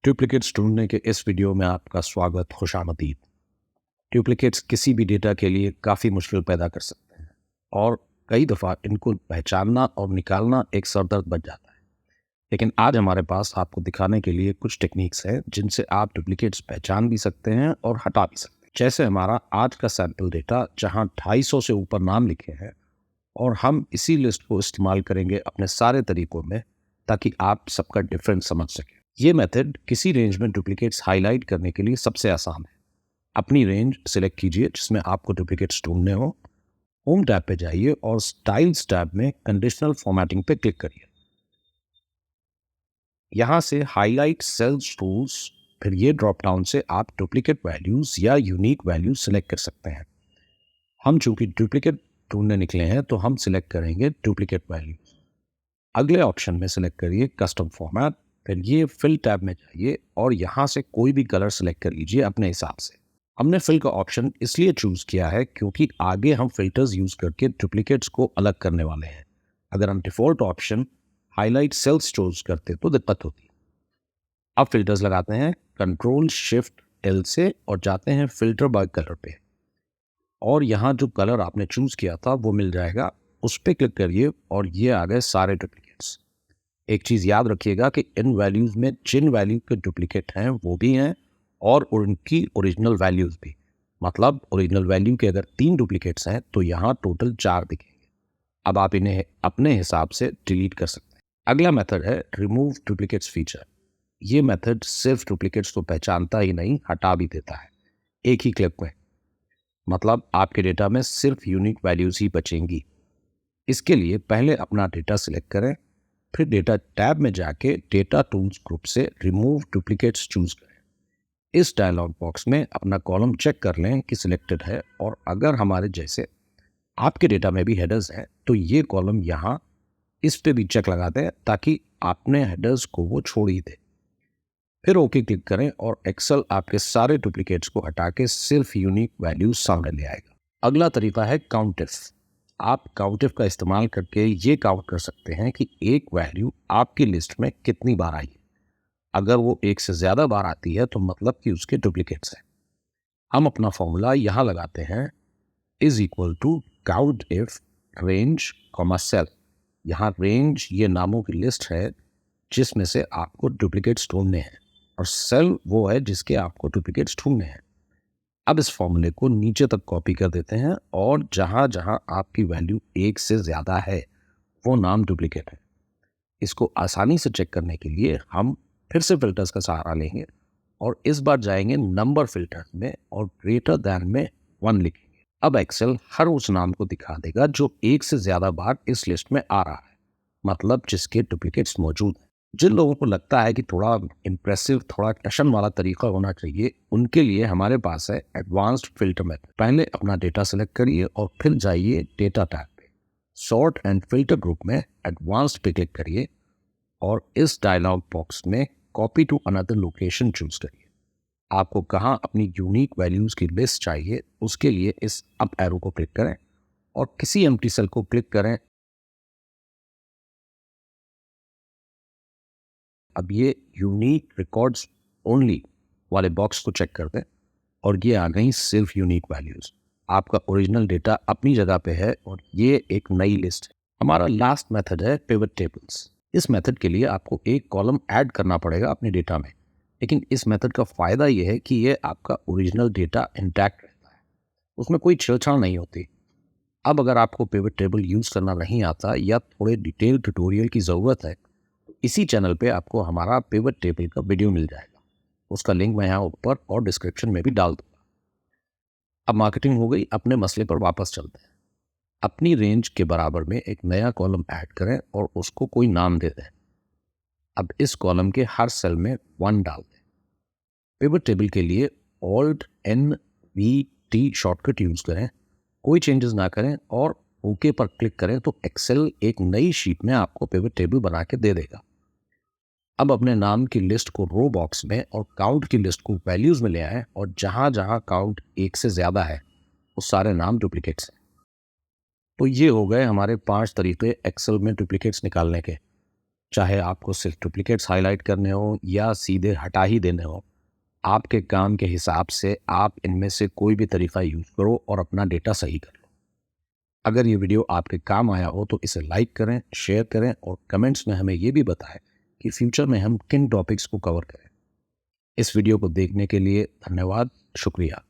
Duplicates ढूंढने के इस वीडियो में आपका स्वागत, खुशामदीद। डुप्लीकेट्स किसी भी डेटा के लिए काफ़ी मुश्किल पैदा कर सकते हैं और कई दफ़ा इनको पहचानना और निकालना एक सरदर्द बन जाता है। लेकिन आज हमारे पास आपको दिखाने के लिए कुछ टेक्निक्स हैं जिनसे आप डुप्लीकेट्स पहचान भी सकते हैं और हटा भी सकते हैं। जैसे हमारा आज का सैंपल डेटा जहां 250 से ऊपर नाम लिखे हैं और हम इसी लिस्ट को इस्तेमाल करेंगे अपने सारे तरीकों में ताकि आप सबका डिफरेंस समझ सकें। ये मेथड किसी रेंज में डुप्लीकेट्स हाईलाइट करने के लिए सबसे आसान है। अपनी रेंज सिलेक्ट कीजिए जिसमें आपको डुप्लीकेट्स ढूंढने हो। होम टैब पे जाइए और स्टाइल्स टैब में कंडीशनल फॉर्मेटिंग पे क्लिक करिए। यहाँ से हाईलाइट सेल्स टूल्स, फिर ये ड्रॉप डाउन से आप डुप्लीकेट वैल्यूज या यूनिक वैल्यूज सिलेक्ट कर सकते हैं। हम चूंकि डुप्लीकेट ढूंढने निकले हैं तो हम सिलेक्ट करेंगे डुप्लीकेट वैल्यूज। अगले ऑप्शन में सिलेक्ट करिए कस्टम फॉर्मेट, फिर ये फिल टैब में जाइए और यहाँ से कोई भी कलर सिलेक्ट कर लीजिए अपने हिसाब से। हमने फिल का ऑप्शन इसलिए चूज किया है क्योंकि आगे हम फिल्टर्स यूज करके डुप्लीकेट्स को अलग करने वाले हैं। अगर हम default option highlight cells choose करते तो दिक्कत होती। अब फिल्टर्स लगाते हैं कंट्रोल शिफ्ट एल से और जाते हैं फिल्टर बाय कलर पे और यहाँ जो कलर आपने चूज किया था वो मिल जाएगा, उस पर क्लिक करिए और ये आ गए सारे डुप्लीकेट्स। एक चीज़ याद रखिएगा कि इन वैल्यूज़ में जिन वैल्यू के डुप्लीकेट हैं वो भी हैं और उनकी ओरिजिनल वैल्यूज़ भी। मतलब ओरिजिनल वैल्यू के अगर 3 डुप्लीकेट्स हैं तो यहाँ टोटल 4 दिखेंगे। अब आप इन्हें अपने हिसाब से डिलीट कर सकते हैं। अगला मेथड है रिमूव डुप्लीकेट्स फीचर। ये मेथड सिर्फ डुप्लीकेट्स को पहचानता ही नहीं, हटा भी देता है एक ही क्लिक में। मतलब आपके डेटा में सिर्फ यूनिक वैल्यूज़ ही बचेंगी। इसके लिए पहले अपना डेटा सिलेक्ट करें, फिर डेटा टैब में जाके डेटा टूल्स ग्रुप से रिमूव डुप्लीकेट्स चूज करें। इस डायलॉग बॉक्स में अपना कॉलम चेक कर लें कि सिलेक्टेड है और अगर हमारे जैसे आपके डेटा में भी हेडर्स हैं तो ये कॉलम यहाँ इस पे भी चेक लगा दें ताकि आपने हेडर्स को वो छोड़ ही दे। फिर ओके क्लिक करें और एक्सेल आपके सारे डुप्लीकेट्स को हटा के सिर्फ यूनिक वैल्यूज सामने ले आएगा। अगला तरीका है काउंट इफ। आप काउंट इफ का इस्तेमाल करके ये काउंट कर सकते हैं कि एक वैल्यू आपकी लिस्ट में कितनी बार आई है। अगर वो एक से ज़्यादा बार आती है तो मतलब कि उसके डुप्लीकेट्स हैं। हम अपना फॉर्मूला यहाँ लगाते हैं, is equal to count if range comma cell. यहाँ रेंज ये नामों की लिस्ट है जिसमें से आपको डुप्लीकेट्स ढूंढने हैं और सेल वो है जिसके आपको डुप्लीकेट्स ढूंढने हैं। अब इस फॉर्मूले को नीचे तक कॉपी कर देते हैं और जहां जहां आपकी वैल्यू 1 से ज़्यादा है वो नाम डुप्लीकेट है। इसको आसानी से चेक करने के लिए हम फिर से फिल्टर्स का सहारा लेंगे और इस बार जाएंगे नंबर फिल्टर में और ग्रेटर दैन में 1 लिखेंगे। अब एक्सेल हर उस नाम को दिखा देगा जो 1 से ज़्यादा बार इस लिस्ट में आ रहा है, मतलब जिसके डुप्लीकेट्स मौजूद हैं। जिन लोगों को लगता है कि थोड़ा इम्प्रेसिव, थोड़ा टशन वाला तरीका होना चाहिए, उनके लिए हमारे पास है एडवांस्ड फिल्टर मेथड। पहले अपना डेटा सेलेक्ट करिए और फिर जाइए डेटा टैब पे, सॉर्ट एंड फिल्टर ग्रुप में एडवांस्ड पे क्लिक करिए और इस डायलॉग बॉक्स में copy to another location choose करिए। आपको कहाँ अपनी यूनिक वैल्यूज की लिस्ट चाहिए उसके लिए इस अप एरो को क्लिक करें और किसी एम्प्टी सेल को क्लिक करें। अब ये यूनिक रिकॉर्ड्स ओनली वाले बॉक्स को चेक कर दें और ये आ गई सिर्फ यूनिक वैल्यूज। आपका ओरिजिनल डेटा अपनी जगह पे है और ये एक नई लिस्ट है। हमारा लास्ट मेथड है पिवट टेबल्स। इस मेथड के लिए आपको एक कॉलम ऐड करना पड़ेगा अपने डेटा में, लेकिन इस मेथड का फ़ायदा ये है कि ये आपका ओरिजिनल डेटा इंटैक्ट रहता है, उसमें कोई छेड़छाड़ नहीं होती। अब अगर आपको पिवट टेबल यूज़ करना नहीं आता या थोड़े डिटेल ट्यूटोरियल की ज़रूरत है, इसी चैनल पे आपको हमारा पिवट टेबल का वीडियो मिल जाएगा। उसका लिंक मैं यहाँ ऊपर और डिस्क्रिप्शन में भी डाल दूँगा। अब मार्केटिंग हो गई, अपने मसले पर वापस चलते हैं। अपनी रेंज के बराबर में एक नया कॉलम ऐड करें और उसको कोई नाम दे दें। अब इस कॉलम के हर सेल में 1 डाल दें। पिवट टेबल के लिए alt N V T shortcut use करें, कोई चेंजेस ना करें और ओके पर क्लिक करें तो एक्सेल एक नई शीट में आपको पिवट टेबल बना के दे देगा। अब अपने नाम की लिस्ट को रो बॉक्स में और काउंट की लिस्ट को वैल्यूज में ले आएं और जहां जहां काउंट 1 से ज़्यादा है वो सारे नाम डुप्लीकेट्स हैं। तो ये हो गए हमारे 5 तरीके एक्सेल में डुप्लीकेट्स निकालने के। चाहे आपको सिर्फ डुप्लीकेट्स हाईलाइट करने हो या सीधे हटा ही देने हो, आपके काम के हिसाब से आप इनमें से कोई भी तरीका यूज़ करो और अपना डेटा सही कर लो। अगर ये वीडियो आपके काम आया हो तो इसे लाइक करें, शेयर करें और कमेंट्स में हमें ये भी बताएं कि फ्यूचर में हम किन टॉपिक्स को कवर करें। इस वीडियो को देखने के लिए धन्यवाद, शुक्रिया।